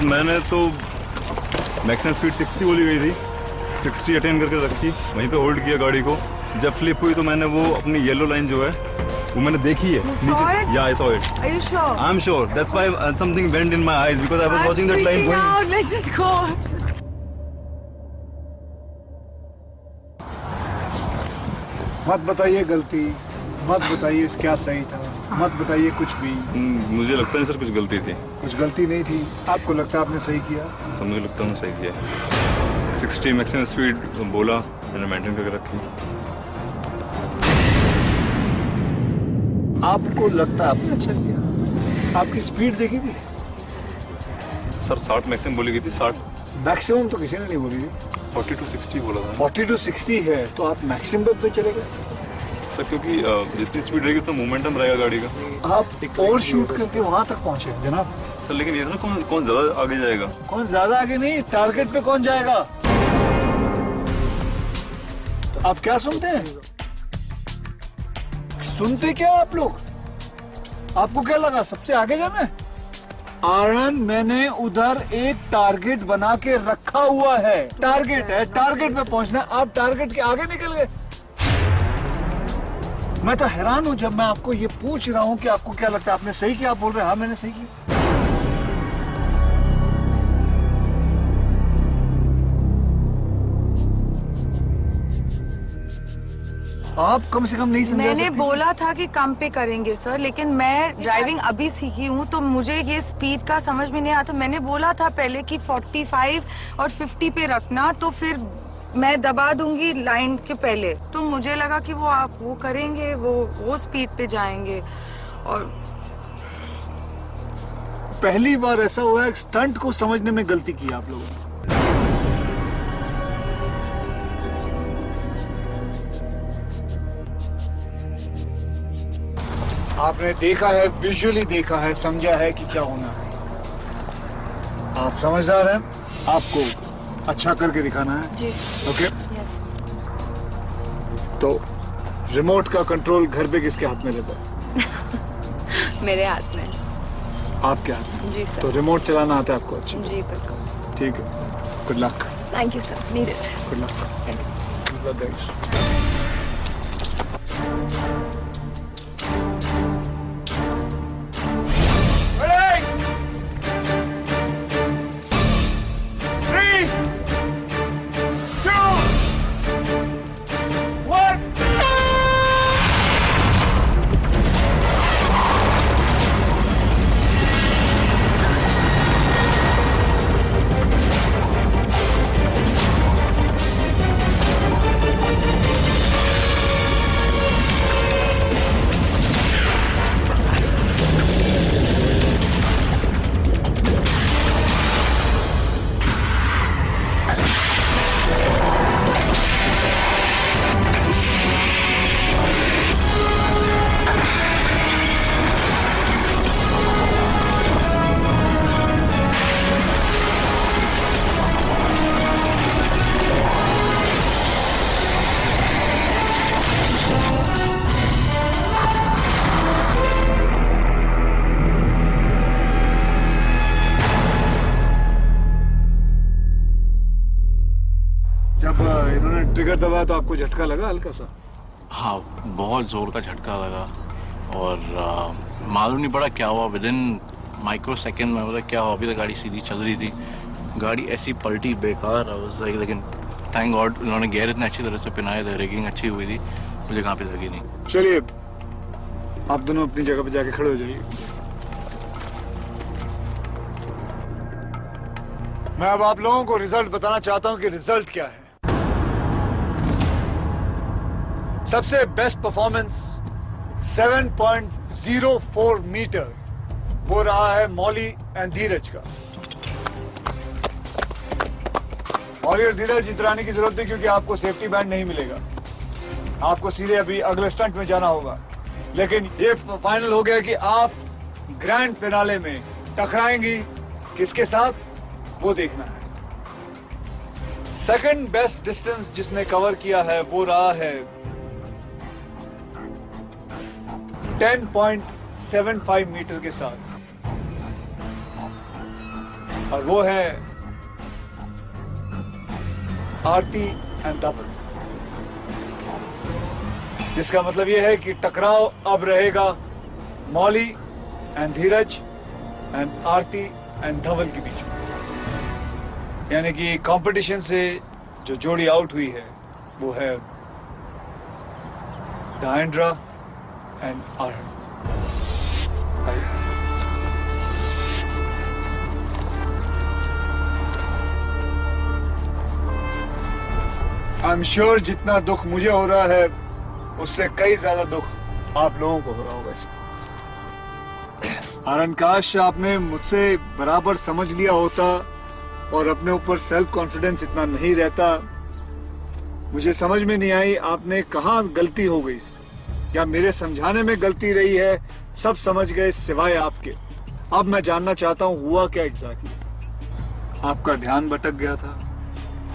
मैंने तो maximum speed 60 बोली गई थी, 60 अटेन करके रखी, वहीं पे होल्ड किया गाड़ी को। जब फ्लिप हुई तो मैंने वो अपनी येलो लाइन जो है वो मैंने देखी है नीचे। या I saw it. Are you sure? I am sure, that's why something went in my eyes because I was watching that line going. Let's just go. मत बताइए गलती, मत बताइए क्या सही था, मत बताइए कुछ भी। मुझे लगता नहीं सर कुछ गलती थी। कुछ गलती नहीं थी, आपको लगता है आपने सही किया? सब मुझे लगता है सही किया। 60 मैक्सिमम स्पीड बोला, मैंने मेंटेन करके रखी। आपको लगता है आपने अच्छा किया? आपकी स्पीड देखी थी? सर 60 मैक्सिमम बोली गई थी। 60 मैक्सिमम तो किसी ने नहीं बोली थी। 40 to 60 बोला था। 40 to 60 है तो आप मैक्सिमम पे चले गए सर, क्योंकि जितनी स्पीड रहेगी उतना मोमेंटम रहेगा गाड़ी का। आप ओवर शूट करके वहां तक पहुंचे जनाब। सर लेकिन ये ना कौन ज्यादा आगे जाएगा? कौन ज्यादा आगे नहीं, टारगेट पे कौन जाएगा? आप क्या सुनते हैं? सुनते क्या आप लोग? आपको क्या लगा सबसे आगे जाना है? आरन, मैंने उधर एक टारगेट बना के रखा हुआ है। टारगेट है, टारगेट पे पहुंचना। आप टारगेट के आगे निकल गए। मैं तो हैरान हूं जब मैं आपको ये पूछ रहा हूं कि आपको क्या लगता है आपने सही किया। आप बोल रहे हैं हाँ मैंने सही किया। आप कम से कम नहीं समझा मैंने सकती? बोला था कि कम पे करेंगे सर, लेकिन मैं ड्राइविंग अभी सीखी हूँ तो मुझे ये स्पीड का समझ में नहीं आता। मैंने बोला था पहले कि 45 और 50 पे रखना, तो फिर मैं दबा दूंगी लाइन के पहले। तो मुझे लगा कि आप वो करेंगे, वो स्पीड पे जाएंगे। और पहली बार ऐसा हुआ है स्टंट को समझने में गलती की आप लोगों ने। आपने देखा है, विजुअली देखा है, समझा है कि क्या होना है। आप समझदार हैं, आपको अच्छा करके दिखाना है। जी। ओके। तो रिमोट का कंट्रोल घर पे किसके हाथ में रहता है? मेरे हाथ में। आपके हाथ में? जी सर। तो रिमोट चलाना आता है आपको? अच्छा जी बिल्कुल। ठीक है। Good luck. Thank you sir, need it. Good luck. जब इन्होंने ट्रिगर दबाया तो आपको झटका लगा हल्का सा? हाँ, बहुत जोर का झटका लगा और मालूम नहीं पड़ा क्या हुआ। विद इन माइक्रो सेकेंड में बोला क्या हुआ। अभी तक गाड़ी सीधी चल रही थी, गाड़ी ऐसी पलटी बेकार। लेकिन थैंक गॉड उन्होंने गियर इतने अच्छी तरह से पहनाए थे, रेगिंग अच्छी हुई थी, मुझे कहाँ पे लगी नहीं। चलिए आप दोनों अपनी जगह पे जाके खड़े हो जाइए। मैं अब आप लोगों को रिजल्ट बताना चाहता हूं कि रिजल्ट क्या है। सबसे बेस्ट परफॉर्मेंस 7.04 मीटर वो रहा है मौली एंड धीरज का। मौली और धीरज इतराने की जरूरत नहीं क्योंकि आपको सेफ्टी बैंड नहीं मिलेगा। आपको सीधे अभी अगले स्टंट में जाना होगा। लेकिन ये फाइनल हो गया कि आप ग्रैंड फिनाले में टकराएंगी किसके साथ, वो देखना है। सेकंड बेस्ट डिस्टेंस जिसने कवर किया है वो रहा है 10.75 मीटर के साथ। और वो है आरती एंड धवल, जिसका मतलब ये है कि टकराव अब रहेगा Mouli and Dheeraj and Aarti and Dhaval के बीच में। यानी कि कंपटीशन से जो जोड़ी आउट हुई है वो है Diandra and Aryan. I am sure जितना दुख मुझे हो रहा है उससे कई ज्यादा दुख आप लोगों को हो रहा होगा इसमें। आर्यन, काश आपने मुझसे बराबर समझ लिया होता और अपने ऊपर सेल्फ कॉन्फिडेंस इतना नहीं रहता। मुझे समझ में नहीं आई आपने कहाँ गलती हो गई, या मेरे समझाने में गलती रही है। सब समझ गए सिवाय आपके। अब मैं जानना चाहता हूँ हुआ क्या एग्जैक्टली। आपका ध्यान भटक गया था?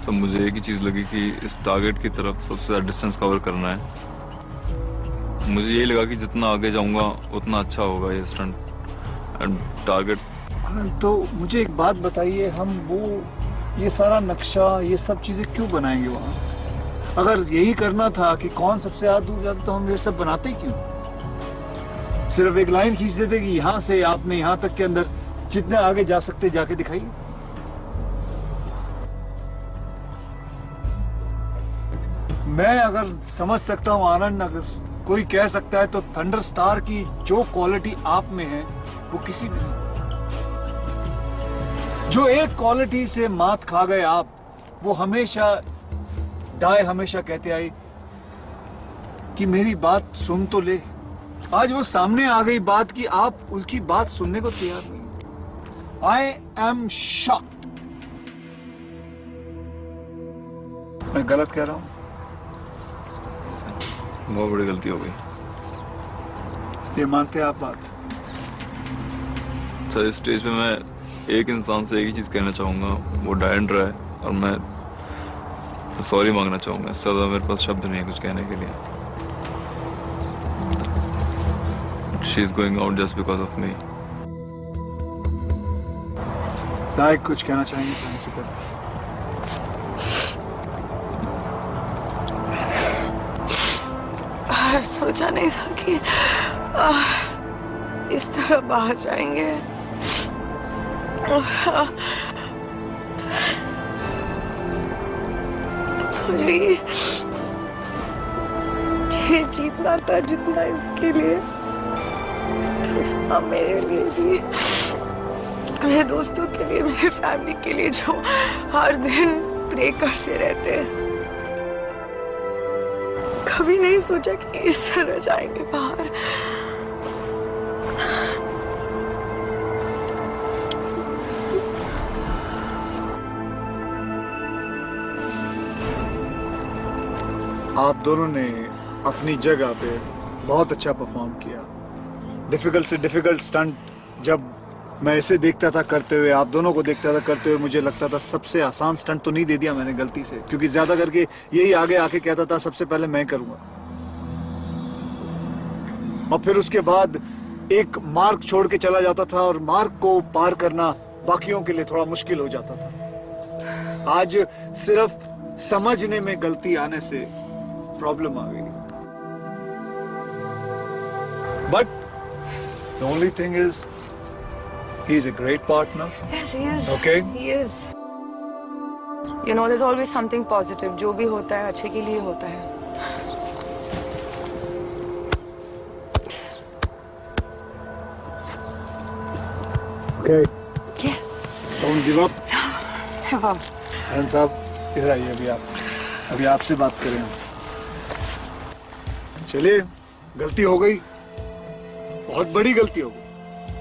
सब मुझे एक ही चीज लगी कि इस टारगेट की तरफ सबसे ज्यादा डिस्टेंस कवर करना है। मुझे यही लगा कि जितना आगे जाऊंगा उतना अच्छा होगा ये स्टंट एंड टारगेट। तो मुझे एक बात बताइए, हम वो ये सारा नक्शा ये सब चीजें क्यों बनाएंगे वहाँ? अगर यही करना था कि कौन सबसे ज्यादा दूर जाता तो हम ये सब बनाते ही क्यों? सिर्फ एक लाइन खींच देते कि यहाँ से आपने यहाँ तक के अंदर जितने आगे जा सकते जाके दिखाइए। मैं अगर समझ सकता हूँ आनंद, अगर कोई कह सकता है तो थंडर स्टार की जो क्वालिटी आप में है वो किसी में नहीं। जो एक क्वालिटी से मात खा गए आप, वो हमेशा दाई हमेशा कहते आई कि मेरी बात सुन तो ले। आज वो सामने आ गई बात कि आप उसकी बात सुनने को तैयार नहीं। I am shocked. मैं गलत कह रहा हूं? बहुत बड़ी गलती हो गई। ये मानते हैं आप बात? सर, इस स्टेज पे मैं एक इंसान से एक ही चीज कहना चाहूंगा, वो डायंड्रा है, और मैं सॉरी मांगना चाहूंगा। इससे ज्यादा मेरे पास शब्द नहीं है कुछ कहने के लिए। She is going out just because of me. दाई कुछ कहना चाहेंगे कहने से पहले? सोचा नहीं था कि इस तरह बाहर जाएंगे। मुझे ये जीतना था जितना इसके लिए, मेरे लिए भी, मेरे दोस्तों के लिए, मेरे फैमिली के लिए जो हर दिन प्रे करते रहते हैं। कभी नहीं सोचा कि इस तरह जाएंगे बाहर। आप दोनों ने अपनी जगह पे बहुत अच्छा परफॉर्म किया। डिफिकल्ट से डिफिकल्ट स्टंट जब मैं इसे देखता था करते हुए, आप दोनों को देखता था करते हुए, मुझे लगता था सबसे आसान स्टंट तो नहीं दे दिया मैंने गलती से, क्योंकि ज्यादा करके यही आगे आके कहता था सबसे पहले मैं करूंगा। और फिर उसके बाद एक मार्क छोड़ के चला जाता था और मार्क को पार करना बाकियों के लिए थोड़ा मुश्किल हो जाता था। आज सिर्फ समझने में गलती आने से प्रॉब्लम आ गई। But the only thing is he is a great partner. Yes, he is. Okay. He is. You know, there's always something positive. जो भी होता है अच्छे के लिए होता है। Okay. Yes. Don't give up. हाँ। आनंद साहब इधर आइए, अभी आपसे बात करें हम। चलिए, गलती हो गई, बहुत बड़ी गलती हो गई,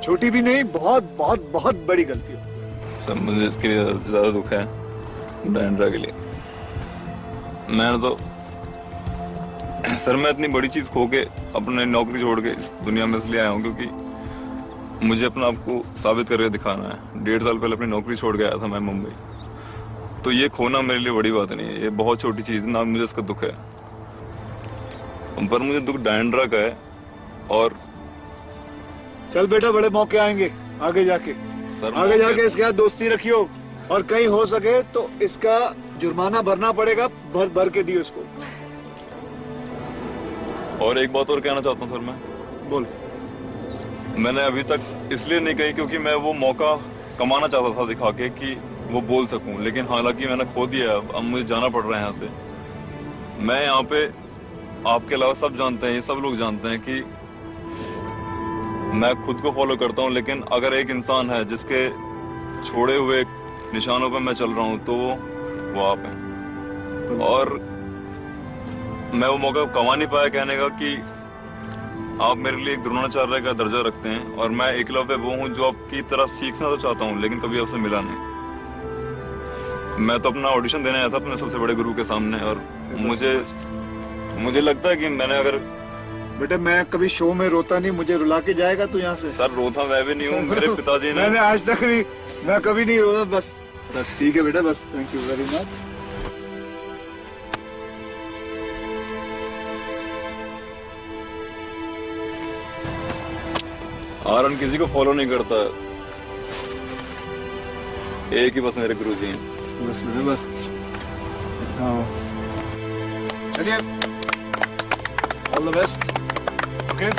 छोटी भी नहीं, बहुत बहुत बहुत बड़ी गलती हो गई। सर, मुझे इसके लिए ज्यादा दुख है डायंड्रा के लिए। मैंने तो सर, मैं इतनी बड़ी चीज खो के अपने नौकरी छोड़ के इस दुनिया में इसलिए आया हूँ क्योंकि मुझे अपना आपको साबित करके दिखाना है। 1.5 साल पहले अपनी नौकरी छोड़ के आया था मैं मुंबई। तो ये खोना मेरे लिए बड़ी बात नहीं है, ये बहुत छोटी चीज ना, मुझे इसका दुख है। पर मुझे दुख डायंड्रा का है। और चल बेटा, बड़े मौके आएंगे आगे जाके। सर, आगे जाके इसके साथ दोस्ती रखियो और कहीं हो सके तो इसका जुर्माना भरना पड़ेगा, भर भर के दियो इसको। और एक बात और कहना चाहता हूँ सर, मैं बोल। मैंने अभी तक इसलिए नहीं कही क्योंकि मैं वो मौका कमाना चाहता था दिखा के कि वो बोल सकूं, लेकिन हालांकि मैंने खो दिया। अब मुझे जाना पड़ रहा है यहाँ से। मैं यहाँ पे, आपके अलावा सब जानते हैं, ये सब लोग जानते हैं कि मैं खुद को फॉलो करता हूँ, लेकिन अगर एक इंसान है जिसके छोड़े हुए निशानों पे मैं चल रहा हूँ तो वो आप हैं। और मैं वो मौका कमा नहीं पाया कहने का कि आप मेरे लिए एक द्रोणाचार्य का दर्जा रखते हैं, और मैं एकलव्य वो हूँ जो आपकी तरह सीखना तो चाहता हूँ लेकिन कभी आपसे मिला नहीं। मैं तो अपना ऑडिशन देने आया था अपने सबसे बड़े गुरु के सामने, और मुझे लगता है कि मैंने अगर बेटा, मैं कभी शो में रोता नहीं, मुझे रुला के जाएगा तू यहाँ से। सर रोता मैं भी नहीं हूँ, मेरे पिताजी ने। मैंने आज तक नहीं, मैं कभी नहीं रोता। बस ठीक है बेटा, बस थैंक यू वेरी मच। आरन किसी को फॉलो नहीं करता, एक ही बस मेरे गुरुजी हैं। बस बेटा बस। हाँ चलिए, ऑल द बेस्ट। ओके,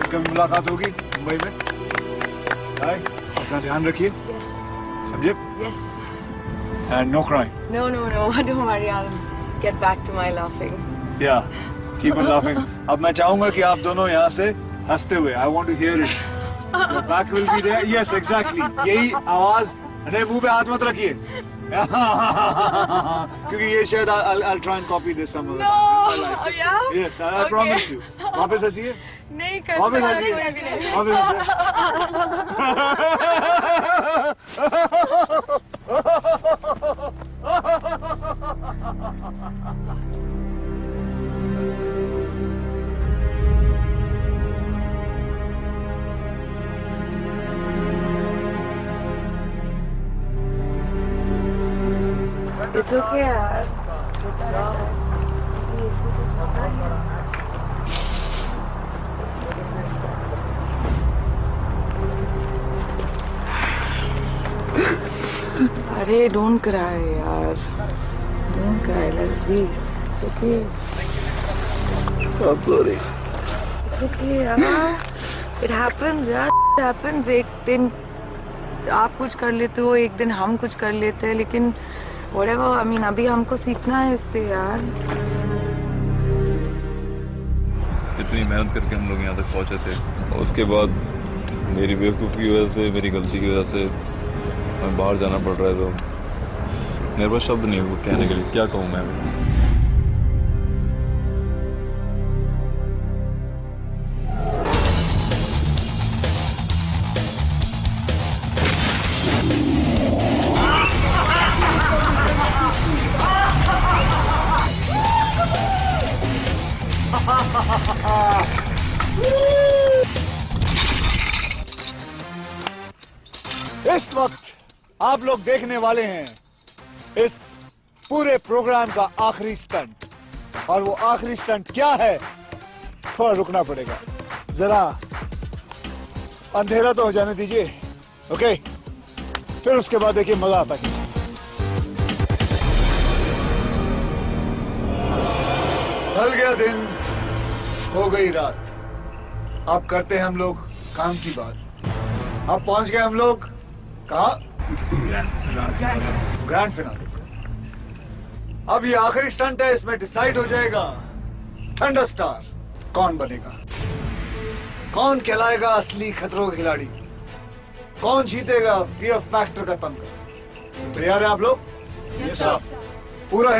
कभी मुलाकात होगी मुंबई में। बाय, अपना ध्यान रखिए, समझे? Yes. And no crime. No, don't worry. I'll get back to my laughing. या कीप ऑन लाफिंग। अब मैं चाहूंगा कि आप दोनों यहाँ से हंसते हुए, I want to hear it. The back will be there. Yes exactly, यही आवाज। नहीं, मुंह पे हाथ मत रखिए। क्योंकि ये शायद I'll try and copy this some other No, time. yeah? Yes, I Okay. promise you. वापस हंसिए, नहीं कर वापस सकता हंसिए, कोई भी नहीं। वापस It's okay यार। अरे डोंट क्राई यार, don't cry, let's be. It's okay, I'm sorry. It's okay यार, इट हैपेंस यार, इट हैपेंस। एक दिन आप कुछ कर लेते हो, एक दिन हम कुछ कर लेते हैं, लेकिन whatever, I mean, अभी हमको सीखना है इससे यार। इतनी मेहनत करके हम लोग यहाँ तक पहुँचे थे, और उसके बाद मेरी बेवकूफ़ी की वजह से, मेरी गलती की वजह से हमें बाहर जाना पड़ रहा है। तो मेरे पास शब्द नहीं है वो कहने के लिए, क्या कहूँ मैं। इस वक्त आप लोग देखने वाले हैं इस पूरे प्रोग्राम का आखिरी स्टंट, और वो आखिरी स्टंट क्या है, थोड़ा रुकना पड़ेगा, जरा अंधेरा तो हो जाने दीजिए। ओके, फिर उसके बाद देखिए मजा आता है। ढल गया दिन, हो गई रात, अब करते हैं हम लोग काम की बात। अब पहुंच गए हम लोग कहा, ग्रैंड फिनाले। अब ये आखिरी स्टंट है, इसमें डिसाइड हो जाएगा थंडरस्टार कौन बनेगा, कौन कहलाएगा असली खतरों का खिलाड़ी, कौन जीतेगा फियर फैक्टर का तमगा। तैयार है आप लोग? Yes, sir. पूरा